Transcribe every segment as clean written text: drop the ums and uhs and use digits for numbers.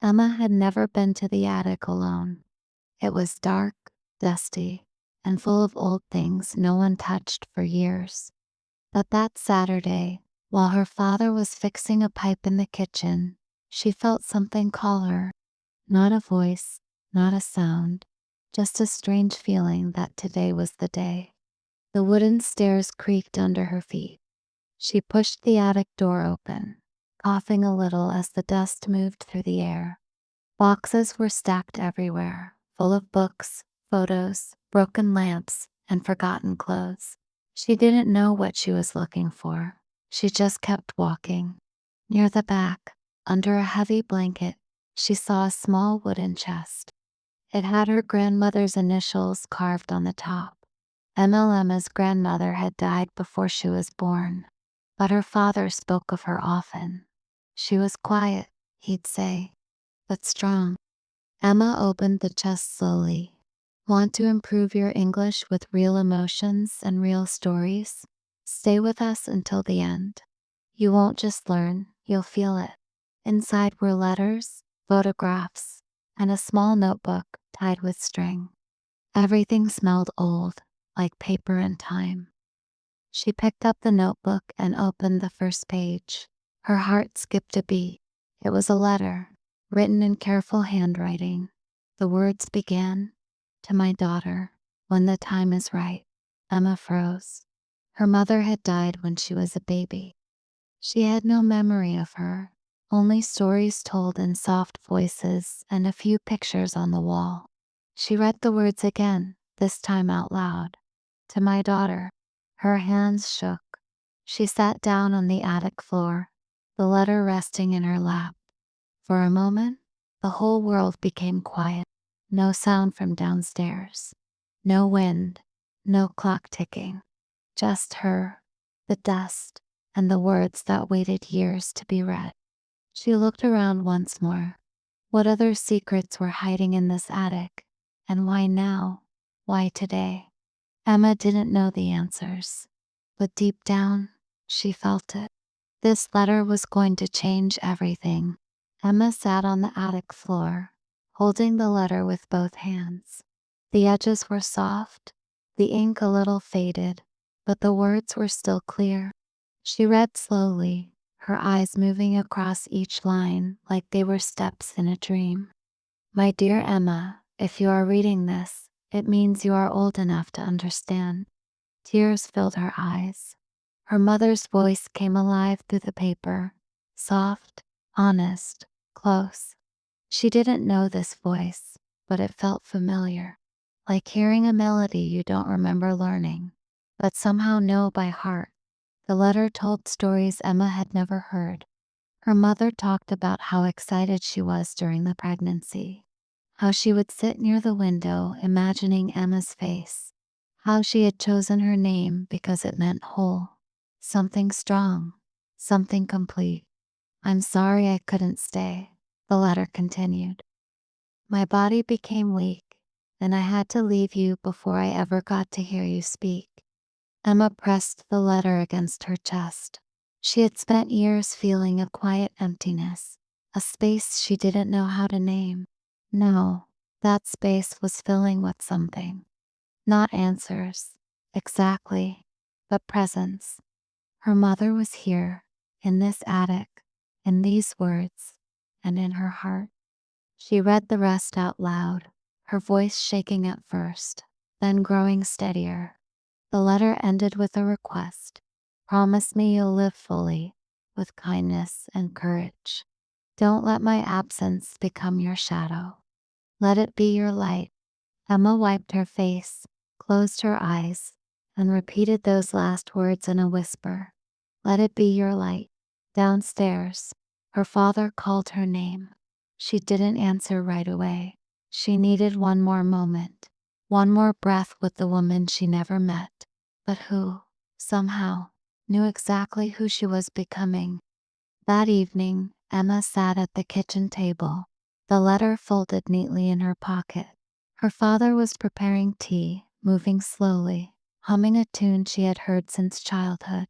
Emma had never been to the attic alone. It was dark, dusty, and full of old things no one touched for years. But that Saturday, while her father was fixing a pipe in the kitchen, she felt something call her. Not a voice, not a sound, just a strange feeling that today was the day. The wooden stairs creaked under her feet. She pushed the attic door open, coughing a little as the dust moved through the air. Boxes were stacked everywhere, full of books, photos, broken lamps, and forgotten clothes. She didn't know what she was looking for. She just kept walking. Near the back, under a heavy blanket, she saw a small wooden chest. It had her grandmother's initials carved on the top. Emma's grandmother had died before she was born, but her father spoke of her often. She was quiet, he'd say, but strong. Emma opened the chest slowly. Want to improve your English with real emotions and real stories? Stay with us until the end. You won't just learn, you'll feel it. Inside were letters, photographs, and a small notebook tied with string. Everything smelled old, like paper and time. She picked up the notebook and opened the first page. Her heart skipped a beat. It was a letter, written in careful handwriting. The words began, "To my daughter, when the time is right." Emma froze. Her mother had died when she was a baby. She had no memory of her, only stories told in soft voices and a few pictures on the wall. She read the words again, this time out loud. "To my daughter." Her hands shook. She sat down on the attic floor, the letter resting in her lap. For a moment, the whole world became quiet. No sound from downstairs. No wind. No clock ticking. Just her, the dust, and the words that waited years to be read. She looked around once more. What other secrets were hiding in this attic? And why now? Why today? Emma didn't know the answers, but deep down, she felt it. This letter was going to change everything. Emma sat on the attic floor, holding the letter with both hands. The edges were soft, the ink a little faded, but the words were still clear. She read slowly, her eyes moving across each line like they were steps in a dream. "My dear Emma, if you are reading this, it means you are old enough to understand." Tears filled her eyes. Her mother's voice came alive through the paper, soft, honest, close. She didn't know this voice, but it felt familiar, like hearing a melody you don't remember learning, but somehow know by heart. The letter told stories Emma had never heard. Her mother talked about how excited she was during the pregnancy, how she would sit near the window imagining Emma's face, how she had chosen her name because it meant whole, something strong, something complete. "I'm sorry I couldn't stay," the letter continued. "My body became weak, and I had to leave you before I ever got to hear you speak." Emma pressed the letter against her chest. She had spent years feeling a quiet emptiness, a space she didn't know how to name. No, that space was filling with something. Not answers, exactly, but presence. Her mother was here, in this attic, in these words, and in her heart. She read the rest out loud, her voice shaking at first, then growing steadier. The letter ended with a request. "Promise me you'll live fully, with kindness and courage. Don't let my absence become your shadow. Let it be your light." Emma wiped her face, closed her eyes, and repeated those last words in a whisper. "Let it be your light." Downstairs, her father called her name. She didn't answer right away. She needed one more moment, one more breath with the woman she never met, but who, somehow, knew exactly who she was becoming. That evening, Emma sat at the kitchen table, the letter folded neatly in her pocket. Her father was preparing tea, moving slowly, humming a tune she had heard since childhood.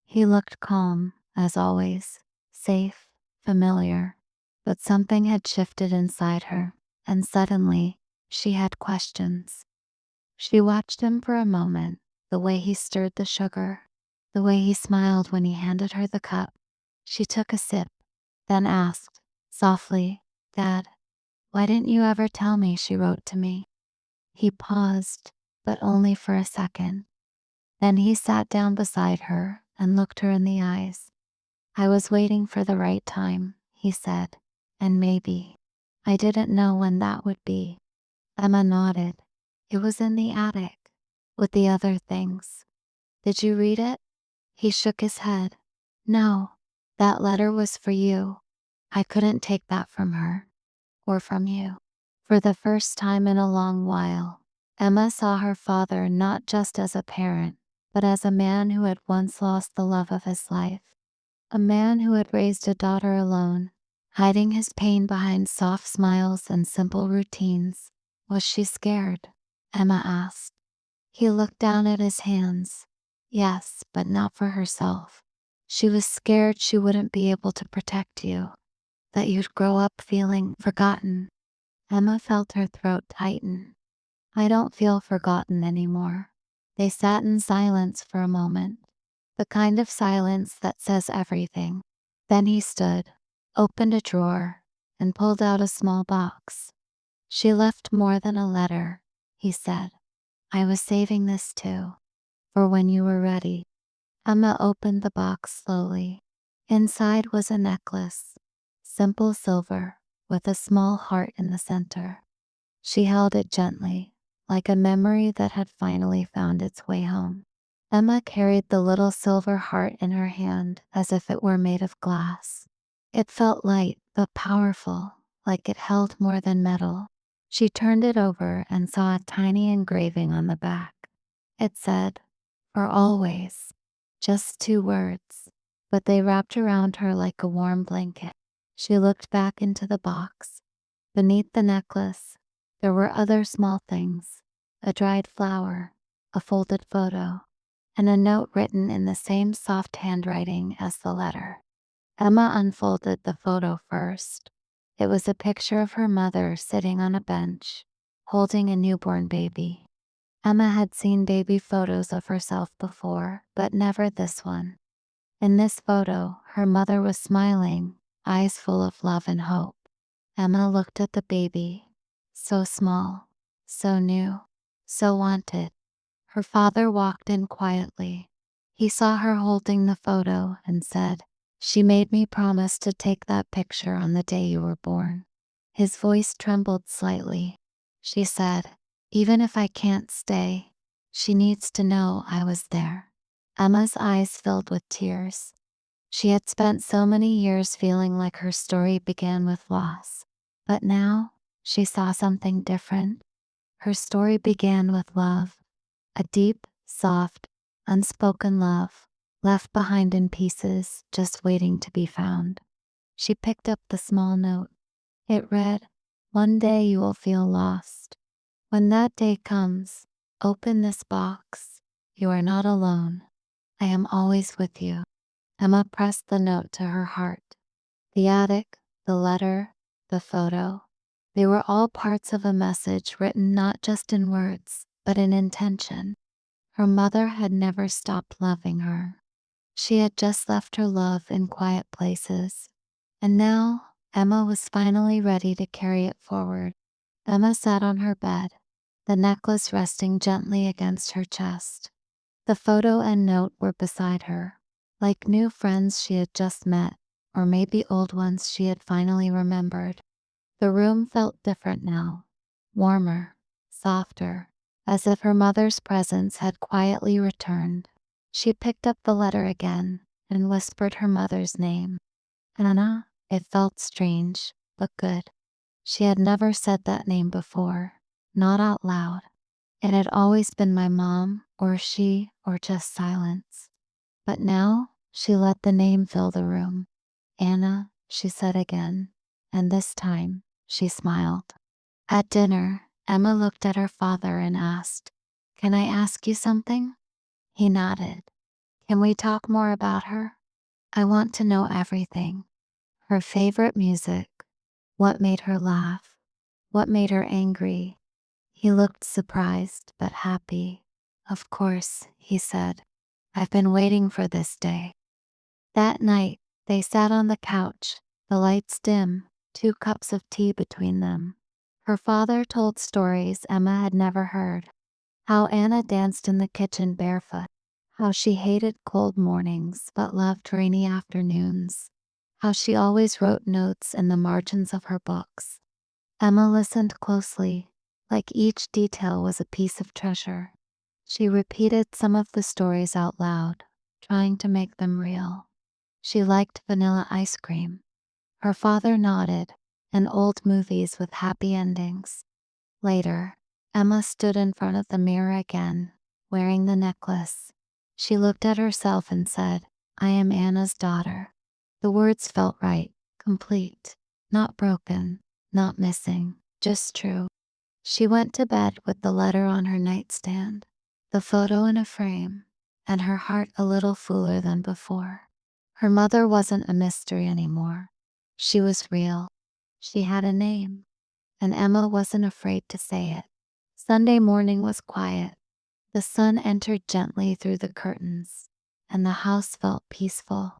He looked calm, as always, safe, familiar. but something had shifted inside her, and suddenly she had questions. She watched him for a moment, the way he stirred the sugar, the way he smiled when he handed her the cup. She took a sip, then asked, softly, "Dad, why didn't you ever tell me she wrote to me?" He paused, but only for a second. Then he sat down beside her and looked her in the eyes. "I was waiting for the right time," he said, "and maybe I didn't know when that would be." Emma nodded. "It was in the attic, with the other things. Did you read it?" He shook his head. "No, that letter was for you. I couldn't take that from her, or from you." For the first time in a long while, Emma saw her father not just as a parent, but as a man who had once lost the love of his life. A man who had raised a daughter alone, hiding his pain behind soft smiles and simple routines. Was she scared? Emma asked. He looked down at his hands. Yes, but not for herself. She was scared she wouldn't be able to protect you, that you'd grow up feeling forgotten. Emma felt her throat tighten. "I don't feel forgotten anymore." They sat in silence for a moment, the kind of silence that says everything. Then he stood, opened a drawer, and pulled out a small box. "She left more than a letter," he said. "I was saving this too, for when you were ready." Emma opened the box slowly. Inside was a necklace, simple silver, with a small heart in the center. She held it gently, like a memory that had finally found its way home. Emma carried the little silver heart in her hand as if it were made of glass. It felt light but powerful, like it held more than metal. She turned it over and saw a tiny engraving on the back. It said, "For always." Just 2 words, but they wrapped around her like a warm blanket. She looked back into the box. Beneath the necklace, there were other small things: a dried flower, a folded photo, and a note written in the same soft handwriting as the letter. Emma unfolded the photo first. It was a picture of her mother sitting on a bench, holding a newborn baby. Emma had seen baby photos of herself before, but never this one. In this photo, her mother was smiling, eyes full of love and hope. Emma looked at the baby, so small, so new, so wanted. Her father walked in quietly. He saw her holding the photo and said, "She made me promise to take that picture on the day you were born." His voice trembled slightly. She said, "Even if I can't stay, she needs to know I was there." Emma's eyes filled with tears. She had spent so many years feeling like her story began with loss. But now, she saw something different. Her story began with love. A deep, soft, unspoken love, left behind in pieces, just waiting to be found. She picked up the small note. It read, "One day you will feel lost. When that day comes, open this box. You are not alone. I am always with you." Emma pressed the note to her heart. The attic, the letter, the photo, they were all parts of a message written not just in words, but in intention. Her mother had never stopped loving her. She had just left her love in quiet places. And now, Emma was finally ready to carry it forward. Emma sat on her bed, the necklace resting gently against her chest. The photo and note were beside her, like new friends she had just met, or maybe old ones she had finally remembered. The room felt different now, warmer, softer, as if her mother's presence had quietly returned. She picked up the letter again and whispered her mother's name. Anna. It felt strange, but good. She had never said that name before, not out loud. It had always been my mom, or she, or just silence. But now, she let the name fill the room. "Anna," she said again, and this time, she smiled. At dinner, Emma looked at her father and asked, "Can I ask you something?" He nodded. "Can we talk more about her? I want to know everything. Her favorite music, What made her laugh? What made her angry? He looked surprised but happy. Of course, he said. I've been waiting for this day. That night, they sat on the couch, the lights dim, 2 cups of tea between them. Her father told stories Emma had never heard. How Anna danced in the kitchen barefoot. How she hated cold mornings but loved rainy afternoons. How she always wrote notes in the margins of her books. Emma listened closely, like each detail was a piece of treasure. She repeated some of the stories out loud, trying to make them real. She liked vanilla ice cream. Her father nodded, and old movies with happy endings. Later, Emma stood in front of the mirror again, wearing the necklace. She looked at herself and said, I am Anna's daughter. The words felt right, complete, not broken, not missing, just true. She went to bed with the letter on her nightstand, the photo in a frame, and her heart a little fuller than before. Her mother wasn't a mystery anymore. She was real. She had a name, and Emma wasn't afraid to say it. Sunday morning was quiet. The sun entered gently through the curtains, and the house felt peaceful.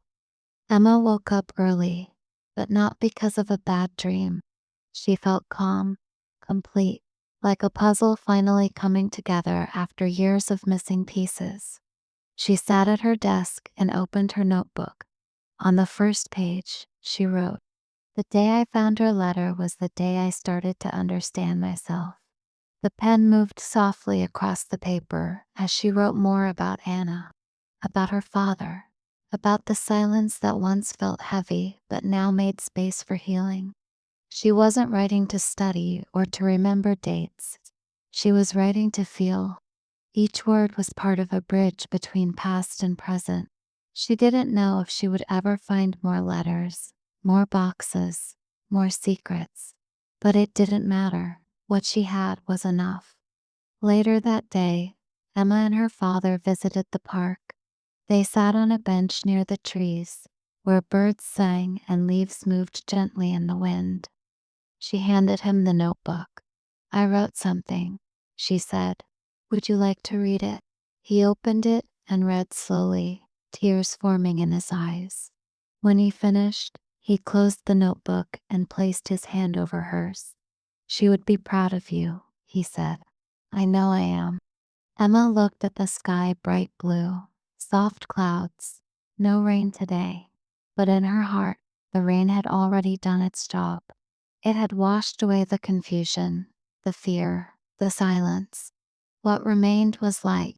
Emma woke up early, but not because of a bad dream. She felt calm, complete, like a puzzle finally coming together after years of missing pieces. She sat at her desk and opened her notebook. On the first page, she wrote, The day I found her letter was the day I started to understand myself. The pen moved softly across the paper as she wrote more about Anna, about her father, about the silence that once felt heavy but now made space for healing. She wasn't writing to study or to remember dates. She was writing to feel. Each word was part of a bridge between past and present. She didn't know if she would ever find more letters, more boxes, more secrets. But it didn't matter. What she had was enough. Later that day, Emma and her father visited the park. They sat on a bench near the trees, where birds sang and leaves moved gently in the wind. She handed him the notebook. I wrote something, she said. Would you like to read it? He opened it and read slowly, tears forming in his eyes. When he finished, he closed the notebook and placed his hand over hers. She would be proud of you, he said. I know I am. Emma looked at the sky, bright blue, soft clouds, no rain today. But in her heart, the rain had already done its job. It had washed away the confusion, the fear, the silence. What remained was light.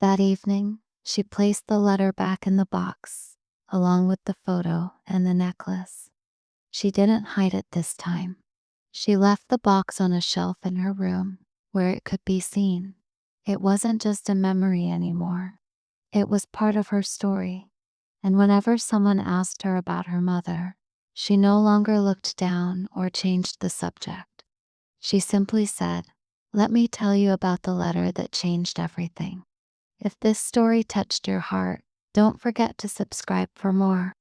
That evening, she placed the letter back in the box, along with the photo and the necklace. She didn't hide it this time. She left the box on a shelf in her room, where it could be seen. It wasn't just a memory anymore. It was part of her story. And whenever someone asked her about her mother, she no longer looked down or changed the subject. She simply said, Let me tell you about the letter that changed everything. If this story touched your heart, don't forget to subscribe for more.